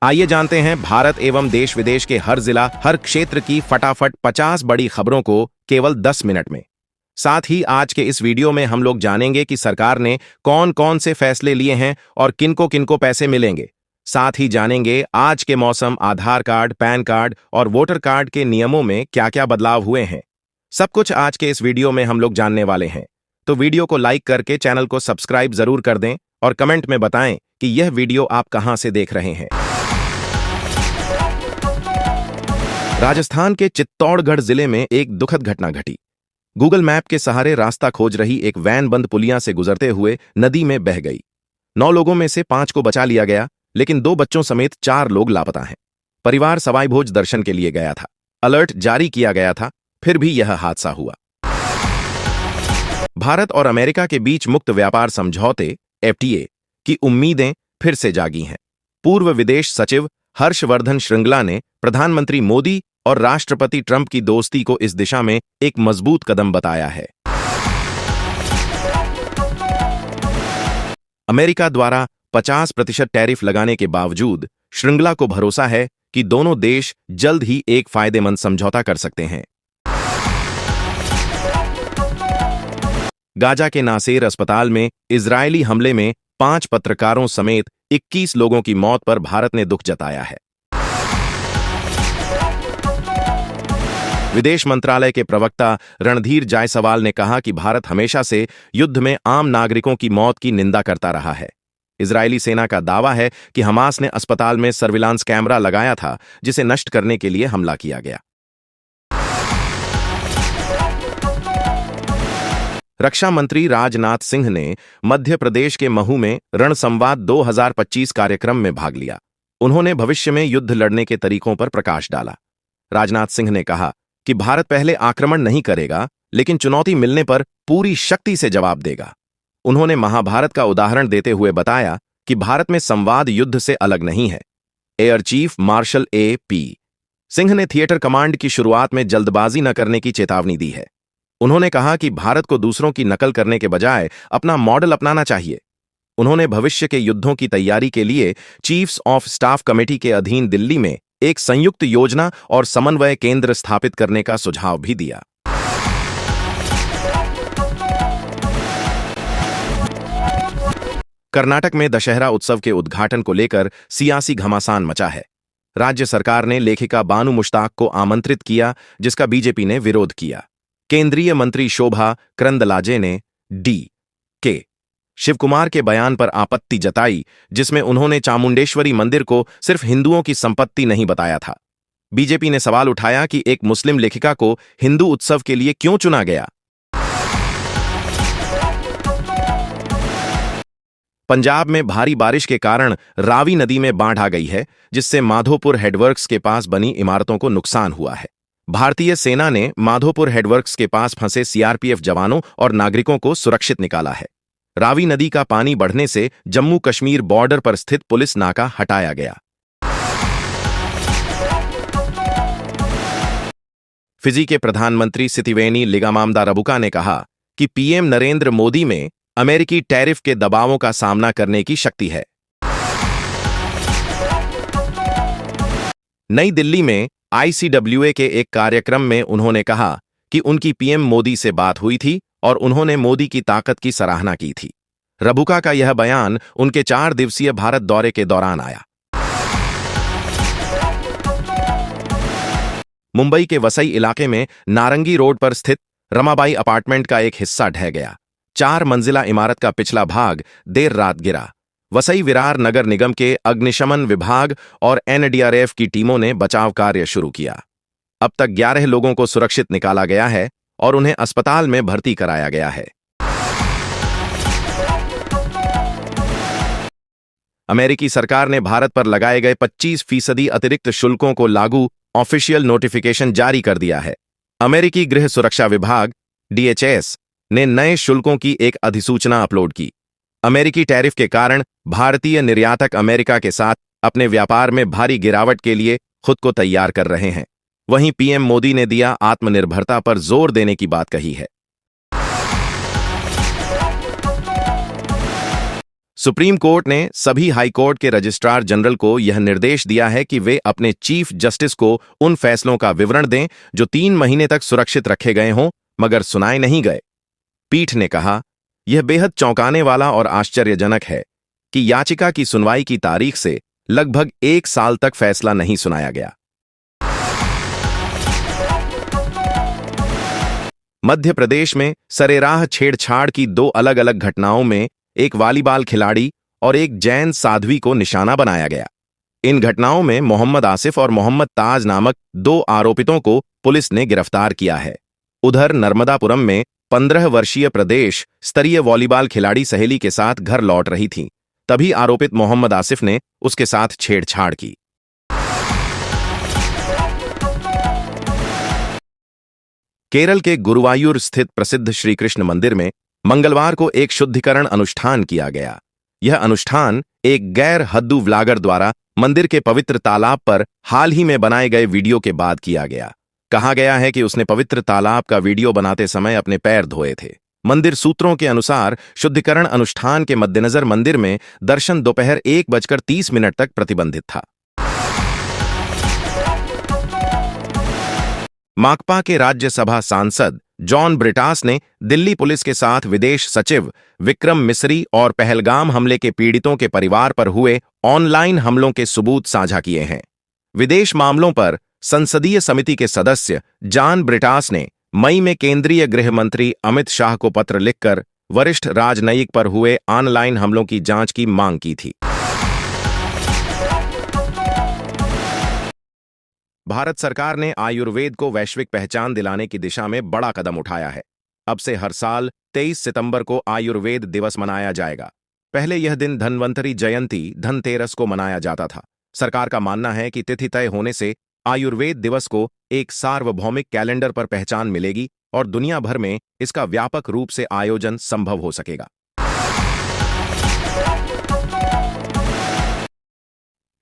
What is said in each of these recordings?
आइए जानते हैं भारत एवं देश विदेश के हर जिला, हर क्षेत्र की फटाफट 50 बड़ी खबरों को केवल 10 मिनट में। साथ ही आज के इस वीडियो में हम लोग जानेंगे कि सरकार ने कौन कौन से फैसले लिए हैं और किनको पैसे मिलेंगे। साथ ही जानेंगे आज के मौसम, आधार कार्ड, पैन कार्ड और वोटर कार्ड के नियमों में क्या क्या बदलाव हुए हैं। सब कुछ आज के इस वीडियो में हम लोग जानने वाले हैं। तो वीडियो को लाइक करके चैनल को सब्सक्राइब जरूर कर दें और कमेंट में बताएं कि यह वीडियो आप कहां से देख रहे हैं। राजस्थान के चित्तौड़गढ़ जिले में एक दुखद घटना घटी। गूगल मैप के सहारे रास्ता खोज रही एक वैन बंद पुलिया से गुजरते हुए नदी में बह गई। 9 लोगों में से 5 को बचा लिया गया, लेकिन 2 बच्चों समेत 4 लोग लापता हैं। परिवार सवाई भोज दर्शन के लिए गया था। अलर्ट जारी किया गया था, फिर भी यह हादसा हुआ। भारत और अमेरिका के बीच मुक्त व्यापार समझौते FTA की उम्मीदें फिर से जागी हैं। पूर्व विदेश सचिव हर्षवर्धन श्रृंगला ने प्रधानमंत्री मोदी और राष्ट्रपति ट्रंप की दोस्ती को इस दिशा में एक मजबूत कदम बताया है। अमेरिका द्वारा 50% टैरिफ लगाने के बावजूद श्रृंगला को भरोसा है कि दोनों देश जल्द ही एक फायदेमंद समझौता कर सकते हैं। गाजा के नासेर अस्पताल में इजरायली हमले में 5 पत्रकारों समेत 21 लोगों की मौत पर भारत ने दुख जताया है। विदेश मंत्रालय के प्रवक्ता रणधीर जायसवाल ने कहा कि भारत हमेशा से युद्ध में आम नागरिकों की मौत की निंदा करता रहा है। इजरायली सेना का दावा है कि हमास ने अस्पताल में सर्विलांस कैमरा लगाया था, जिसे नष्ट करने के लिए हमला किया गया। रक्षा मंत्री राजनाथ सिंह ने मध्य प्रदेश के महू में रणसंवाद 2025 कार्यक्रम में भाग लिया। उन्होंने भविष्य में युद्ध लड़ने के तरीकों पर प्रकाश डाला। राजनाथ सिंह ने कहा कि भारत पहले आक्रमण नहीं करेगा, लेकिन चुनौती मिलने पर पूरी शक्ति से जवाब देगा। उन्होंने महाभारत का उदाहरण देते हुए बताया कि भारत में संवाद युद्ध से अलग नहीं है। Air chief marshal AP Singh ने थिएटर कमांड की शुरुआत में जल्दबाजी न करने की चेतावनी दी है। उन्होंने कहा कि भारत को दूसरों की नकल करने के बजाय अपना मॉडल अपनाना चाहिए। उन्होंने भविष्य के युद्धों की तैयारी के लिए चीफ्स ऑफ स्टाफ कमेटी के अधीन दिल्ली में एक संयुक्त योजना और समन्वय केंद्र स्थापित करने का सुझाव भी दिया। कर्नाटक में दशहरा उत्सव के उद्घाटन को लेकर सियासी घमासान मचा है। राज्य सरकार ने लेखिका बानू मुश्ताक को आमंत्रित किया, जिसका बीजेपी ने विरोध किया। केंद्रीय मंत्री शोभा करंदलाजे ने D.K. शिवकुमार के बयान पर आपत्ति जताई, जिसमें उन्होंने चामुंडेश्वरी मंदिर को सिर्फ हिंदुओं की संपत्ति नहीं बताया था। बीजेपी ने सवाल उठाया कि एक मुस्लिम लेखिका को हिंदू उत्सव के लिए क्यों चुना गया। पंजाब में भारी बारिश के कारण रावी नदी में बाढ़ आ गई है, जिससे माधोपुर हेडवर्क्स के पास बनी इमारतों को नुकसान हुआ है। भारतीय सेना ने माधोपुर हेडवर्क्स के पास फंसे CRPF जवानों और नागरिकों को सुरक्षित निकाला है। रावी नदी का पानी बढ़ने से जम्मू कश्मीर बॉर्डर पर स्थित पुलिस नाका हटाया गया। फिजी के प्रधानमंत्री सितिवेनी लिगामामदा रबुका ने कहा कि PM नरेंद्र मोदी में अमेरिकी टैरिफ के दबावों का सामना करने की शक्ति है। नई दिल्ली में ICWA के एक कार्यक्रम में उन्होंने कहा कि उनकी PM मोदी से बात हुई थी और उन्होंने मोदी की ताकत की सराहना की थी। रबुका का यह बयान उनके 4 दिवसीय भारत दौरे के दौरान आया। मुंबई के वसई इलाके में नारंगी रोड पर स्थित रमाबाई अपार्टमेंट का एक हिस्सा ढह गया। 4 मंजिला इमारत का पिछला भाग देर रात गिरा। वसई विरार नगर निगम के अग्निशमन विभाग और NDRF की टीमों ने बचाव कार्य शुरू किया। अब तक 11 लोगों को सुरक्षित निकाला गया है और उन्हें अस्पताल में भर्ती कराया गया है। अमेरिकी सरकार ने भारत पर लगाए गए 25% अतिरिक्त शुल्कों को लागू ऑफिशियल नोटिफिकेशन जारी कर दिया है। अमेरिकी गृह सुरक्षा विभाग DHS ने नए शुल्कों की एक अधिसूचना अपलोड की। अमेरिकी टैरिफ के कारण भारतीय निर्यातक अमेरिका के साथ अपने व्यापार में भारी गिरावट के लिए खुद को तैयार कर रहे हैं। वहीं PM मोदी ने दिया आत्मनिर्भरता पर जोर देने की बात कही है। सुप्रीम कोर्ट ने सभी हाई कोर्ट के रजिस्ट्रार जनरल को यह निर्देश दिया है कि वे अपने चीफ जस्टिस को उन फैसलों का विवरण दें जो 3 महीने तक सुरक्षित रखे गए हों मगर सुनाए नहीं गए। पीठ ने कहा, यह बेहद चौंकाने वाला और आश्चर्यजनक है कि याचिका की सुनवाई की तारीख से लगभग 1 साल तक फैसला नहीं सुनाया गया। मध्य प्रदेश में सरेराह छेड़छाड़ की 2 अलग-अलग घटनाओं में एक वॉलीबॉल खिलाड़ी और एक जैन साध्वी को निशाना बनाया गया। इन घटनाओं में मोहम्मद आसिफ और मोहम्मद ताज नामक 2 आरोपितों को पुलिस ने गिरफ्तार किया है। उधर नर्मदापुरम में 15 वर्षीय प्रदेश स्तरीय वॉलीबॉल खिलाड़ी सहेली के साथ घर लौट रही थी, तभी आरोपित मोहम्मद आसिफ ने उसके साथ छेड़छाड़ की। केरल के गुरुवायूर स्थित प्रसिद्ध श्री कृष्ण मंदिर में मंगलवार को एक शुद्धिकरण अनुष्ठान किया गया। यह अनुष्ठान एक गैर हद्दू व्लॉगर द्वारा मंदिर के पवित्र तालाब पर हाल ही में बनाए गए वीडियो के बाद किया गया। कहा गया है कि उसने पवित्र तालाब का वीडियो बनाते समय अपने पैर धोए थे। मंदिर सूत्रों के अनुसार शुद्धिकरण अनुष्ठान के मद्देनजर मंदिर में दर्शन दोपहर 1:30 तक प्रतिबंधित था। माकपा के राज्यसभा सांसद जॉन ब्रिटास ने दिल्ली पुलिस के साथ विदेश सचिव विक्रम मिस्री और पहलगाम हमले के पीड़ितों के परिवार पर हुए ऑनलाइन हमलों के सबूत साझा किए हैं। विदेश मामलों पर संसदीय समिति के सदस्य जॉन ब्रिटास ने मई में केंद्रीय गृह मंत्री अमित शाह को पत्र लिखकर वरिष्ठ राजनयिक पर हुए ऑनलाइन हमलों की जांच की मांग की थी। भारत सरकार ने आयुर्वेद को वैश्विक पहचान दिलाने की दिशा में बड़ा कदम उठाया है। अब से हर साल 23 सितंबर को आयुर्वेद दिवस मनाया जाएगा। पहले यह दिन धन्वंतरी जयंती धनतेरस को मनाया जाता था। सरकार का मानना है कि तिथि तय होने से आयुर्वेद दिवस को एक सार्वभौमिक कैलेंडर पर पहचान मिलेगी और दुनिया भर में इसका व्यापक रूप से आयोजन संभव हो सकेगा।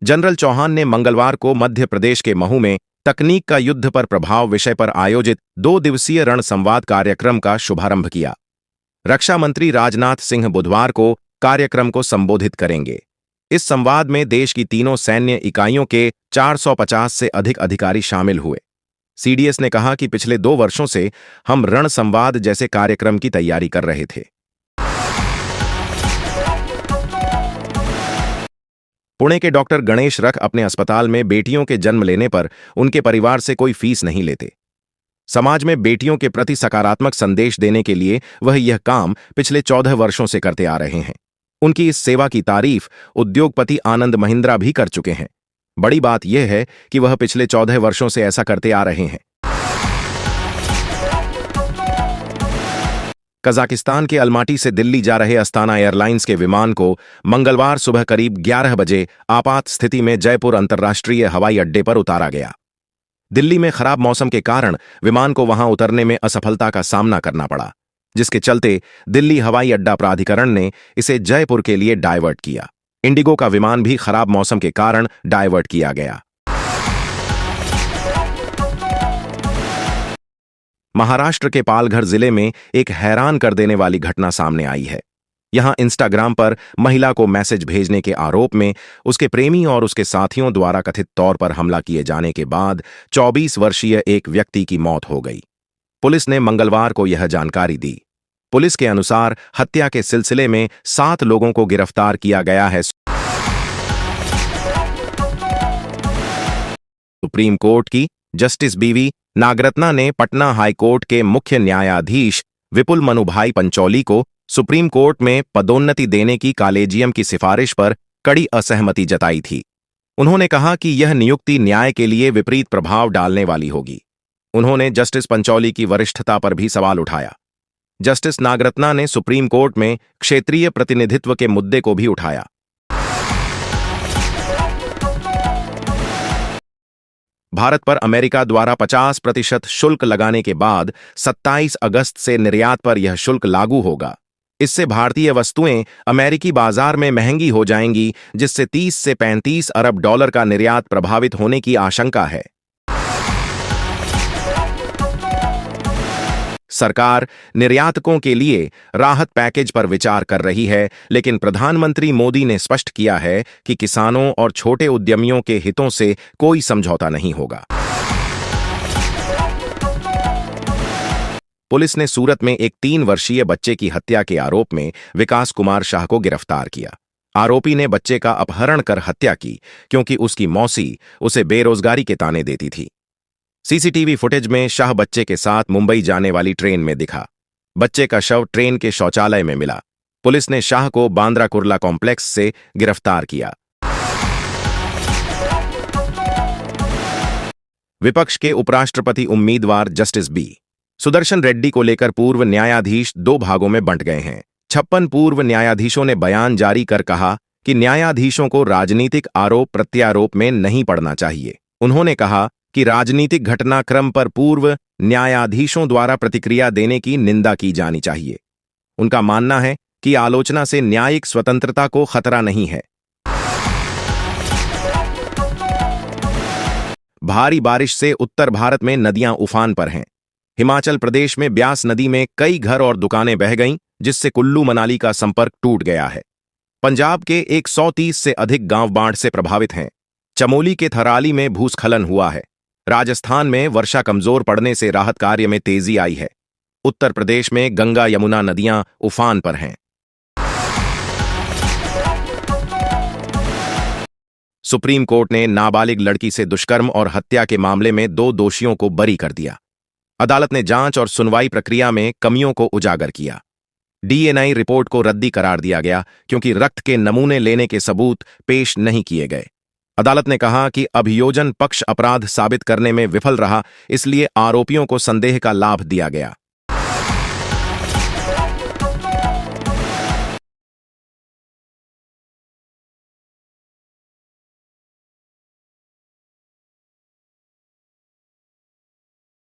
जनरल चौहान ने मंगलवार को मध्य प्रदेश के महू में तकनीक का युद्ध पर प्रभाव विषय पर आयोजित 2 दिवसीय रण संवाद कार्यक्रम का शुभारंभ किया। रक्षा मंत्री राजनाथ सिंह बुधवार को कार्यक्रम को संबोधित करेंगे। इस संवाद में देश की तीनों सैन्य इकाइयों के 450 से अधिक अधिकारी शामिल हुए। सीडीएस ने कहा कि पिछले 2 वर्षों से हम रण संवाद जैसे कार्यक्रम की तैयारी कर रहे थे। पुणे के डॉक्टर गणेश रख अपने अस्पताल में बेटियों के जन्म लेने पर उनके परिवार से कोई फीस नहीं लेते। समाज में बेटियों के प्रति सकारात्मक संदेश देने के लिए वह यह काम पिछले 14 वर्षों से करते आ रहे हैं। उनकी इस सेवा की तारीफ उद्योगपति आनंद महिंद्रा भी कर चुके हैं। बड़ी बात यह है कि वह पिछले 14 वर्षों से ऐसा करते आ रहे हैं। कजाकिस्तान के अलमाटी से दिल्ली जा रहे अस्ताना एयरलाइंस के विमान को मंगलवार सुबह करीब 11 बजे आपात स्थिति में जयपुर अंतर्राष्ट्रीय हवाई अड्डे पर उतारा गया। दिल्ली में खराब मौसम के कारण विमान को वहां उतरने में असफलता का सामना करना पड़ा, जिसके चलते दिल्ली हवाई अड्डा प्राधिकरण ने इसे जयपुर के लिए डायवर्ट किया। इंडिगो का विमान भी खराब मौसम के कारण डायवर्ट किया गया। महाराष्ट्र के पालघर जिले में एक हैरान कर देने वाली घटना सामने आई है। यहां इंस्टाग्राम पर महिला को मैसेज भेजने के आरोप में उसके प्रेमी और उसके साथियों द्वारा कथित तौर पर हमला किए जाने के बाद 24 वर्षीय एक व्यक्ति की मौत हो गई। पुलिस ने मंगलवार को यह जानकारी दी। पुलिस के अनुसार हत्या के सिलसिले में 7 लोगों को गिरफ्तार किया गया है। सुप्रीम कोर्ट की जस्टिस बीवी नागरत्ना ने पटना हाईकोर्ट के मुख्य न्यायाधीश विपुल मनुभाई पंचौली को सुप्रीम कोर्ट में पदोन्नति देने की कॉलेजियम की सिफारिश पर कड़ी असहमति जताई थी। उन्होंने कहा कि यह नियुक्ति न्याय के लिए विपरीत प्रभाव डालने वाली होगी। उन्होंने जस्टिस पंचौली की वरिष्ठता पर भी सवाल उठाया। जस्टिस नागरत्ना ने सुप्रीम कोर्ट में क्षेत्रीय प्रतिनिधित्व के मुद्दे को भी उठाया। भारत पर अमेरिका द्वारा 50% शुल्क लगाने के बाद 27 अगस्त से निर्यात पर यह शुल्क लागू होगा। इससे भारतीय वस्तुएं अमेरिकी बाजार में महंगी हो जाएंगी, जिससे 30 से 35 अरब डॉलर का निर्यात प्रभावित होने की आशंका है। सरकार निर्यातकों के लिए राहत पैकेज पर विचार कर रही है, लेकिन प्रधानमंत्री मोदी ने स्पष्ट किया है कि किसानों और छोटे उद्यमियों के हितों से कोई समझौता नहीं होगा। पुलिस ने सूरत में एक 3 वर्षीय बच्चे की हत्या के आरोप में विकास कुमार शाह को गिरफ्तार किया। आरोपी ने बच्चे का अपहरण कर हत्या की क्योंकि उसकी मौसी उसे बेरोजगारी के ताने देती थी। सीसीटीवी फुटेज में शाह बच्चे के साथ मुंबई जाने वाली ट्रेन में दिखा। बच्चे का शव ट्रेन के शौचालय में मिला। पुलिस ने शाह को बांद्रा कुर्ला कॉम्प्लेक्स से गिरफ्तार किया। विपक्ष के उपराष्ट्रपति उम्मीदवार जस्टिस बी सुदर्शन रेड्डी को लेकर पूर्व न्यायाधीश 2 भागों में बंट गए हैं। 56 पूर्व न्यायाधीशों ने बयान जारी कर कहा कि न्यायाधीशों को राजनीतिक आरोप प्रत्यारोप में नहीं पड़ना चाहिए। उन्होंने कहा कि राजनीतिक घटनाक्रम पर पूर्व न्यायाधीशों द्वारा प्रतिक्रिया देने की निंदा की जानी चाहिए। उनका मानना है कि आलोचना से न्यायिक स्वतंत्रता को खतरा नहीं है। भारी बारिश से उत्तर भारत में नदियां उफान पर हैं। हिमाचल प्रदेश में ब्यास नदी में कई घर और दुकानें बह गईं, जिससे कुल्लू मनाली का संपर्क टूट गया है। पंजाब के 130 से अधिक गांव बाढ़ से प्रभावित हैं। चमोली के थराली में भूस्खलन हुआ है। राजस्थान में वर्षा कमजोर पड़ने से राहत कार्य में तेजी आई है। उत्तर प्रदेश में गंगा यमुना नदियां उफान पर हैं। सुप्रीम कोर्ट ने नाबालिग लड़की से दुष्कर्म और हत्या के मामले में 2 दोषियों को बरी कर दिया। अदालत ने जांच और सुनवाई प्रक्रिया में कमियों को उजागर किया। डीएनए रिपोर्ट को रद्दी करार दिया गया क्योंकि रक्त के नमूने लेने के सबूत पेश नहीं किए गए। अदालत ने कहा कि अभियोजन पक्ष अपराध साबित करने में विफल रहा, इसलिए आरोपियों को संदेह का लाभ दिया गया।